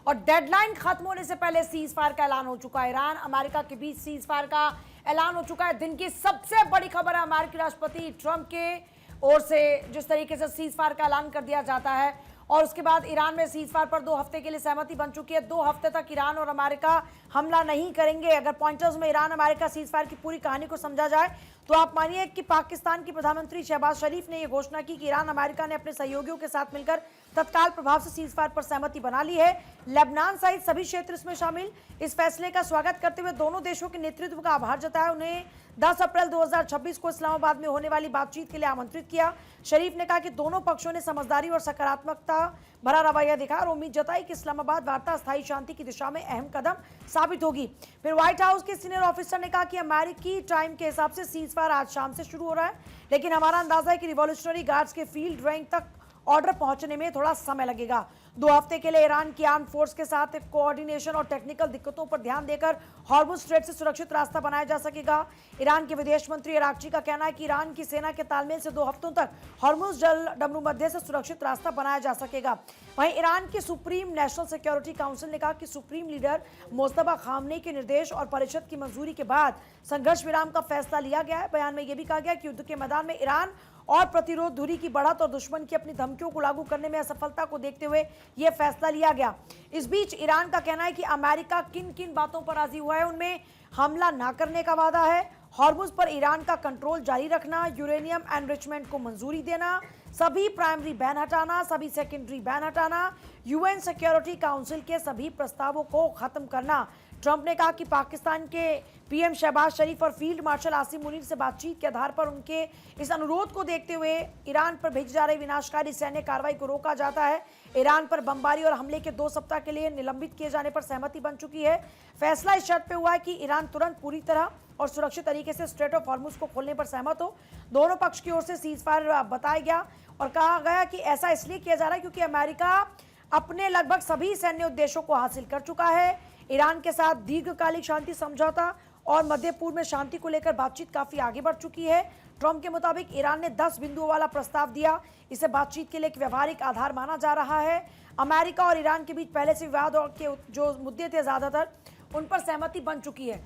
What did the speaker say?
और डेडलाइन खत्म होने से पहले सीज फायर का ऐलान हो चुका है। ईरान अमेरिका के बीच सीज फायर का ऐलान हो चुका है। दिन की सबसे बड़ी खबर है अमेरिकी राष्ट्रपति ट्रंप के ओर से जिस तरीके से सीज फायर का ऐलान कर दिया जाता है और उसके बाद ईरान में सीज फायर पर 2 हफ्ते के लिए सहमति बन चुकी है। 2 हफ्ते तक ईरान और अमेरिका हमला नहीं करेंगे। अगर पॉइंटर्स में ईरान अमेरिका सीज फायर की पूरी कहानी को समझा जाए तो आप मानिए कि पाकिस्तान की प्रधानमंत्री शहबाज शरीफ ने यह घोषणा की कि ईरान अमेरिका ने अपने सहयोगियों के साथ मिलकर तत्काल प्रभाव से सीज फायर पर सहमति बना ली है। लेबनान सहित सभी क्षेत्र इसमें शामिल। इस फैसले का स्वागत करते हुए दोनों देशों के नेतृत्व का आभार जताया। उन्हें 10 अप्रैल 2026 को इस्लामाबाद में होने वाली बातचीत के लिए आमंत्रित किया। शरीफ ने कहा कि दोनों पक्षों ने समझदारी और सकारात्मकता भरा रवैया दिखाया और उम्मीद जताई कि इस्लामाबाद वार्ता स्थायी शांति की दिशा में अहम कदम साबित होगी। फिर व्हाइट हाउस के सीनियर ऑफिसर ने कहा कि अमेरिकी टाइम के हिसाब से सीज फायर आज शाम से शुरू हो रहा है, लेकिन हमारा अंदाजा है कि रिवॉल्यूशनरी गार्ड्स के फील्ड रेंज तक ऑर्डर पहुंचने में थोड़ा समय लगेगा। 2 हफ्ते के लिए ईरान की आर्म फोर्स के साथ कोऑर्डिनेशन और टेक्निकल दिक्कतों पर ध्यान देकर हॉर्मुज स्ट्रेट से सुरक्षित रास्ता बनाया जा सकेगा। ईरान के विदेश मंत्री इराक्ची का कहना है कि ईरान की सेना के तालमेल से 2 हफ्तों तक हॉर्मुज जल डमरू मध्य से सुरक्षित रास्ता बनाया जा सकेगा। वहीं ईरान की सुप्रीम नेशनल सिक्योरिटी काउंसिल ने कहा कि सुप्रीम लीडर मोस्तफा खामनेई के निर्देश और परिषद की मंजूरी के बाद संघर्ष विराम का फैसला लिया गया है। बयान में यह भी कहा गया कि युद्ध के मैदान में ईरान और प्रतिरोध दूरी की बढ़त और दुश्मन की अपनी धमकियों को लागू करने में असफलता को देखते हुए यह फैसला लिया गया। इस बीच ईरान का कहना है कि अमेरिका किन किन बातों पर राजी हुआ है, उनमें हमला न करने का वादा है, हॉर्मुज पर ईरान का कंट्रोल जारी रखना, यूरेनियम एनरिचमेंट को मंजूरी देना, सभी प्राइमरी बैन हटाना, सभी सेकेंडरी बैन हटाना, यूएन सिक्योरिटी काउंसिल के सभी प्रस्तावों को खत्म करना। ट्रंप ने कहा कि पाकिस्तान के पीएम शहबाज शरीफ और फील्ड मार्शल आसिम मुनीर से बातचीत के आधार पर उनके इस अनुरोध को देखते हुए ईरान पर भेजी जा रही विनाशकारी सैन्य कार्रवाई को रोका जाता है। ईरान पर बमबारी और हमले के 2 सप्ताह के लिए निलंबित किए जाने पर सहमति बन चुकी है। फैसला इस शर्त पे हुआ है कि ईरान तुरंत पूरी तरह और सुरक्षित तरीके से स्ट्रेट ऑफ हॉर्मुज को खोलने पर सहमत हो। दोनों पक्ष की ओर से सीज फायर बताया गया और कहा गया कि ऐसा इसलिए किया जा रहा है क्योंकि अमेरिका अपने लगभग सभी सैन्य उद्देश्यों को हासिल कर चुका है। ईरान के साथ दीर्घकालिक शांति समझौता और मध्य पूर्व में शांति को लेकर बातचीत काफी आगे बढ़ चुकी है। ट्रंप के मुताबिक ईरान ने 10 बिंदुओं वाला प्रस्ताव दिया। इसे बातचीत के लिए एक व्यवहारिक आधार माना जा रहा है। अमेरिका और ईरान के बीच पहले से विवाद और के जो मुद्दे थे ज्यादातर उन पर सहमति बन चुकी है।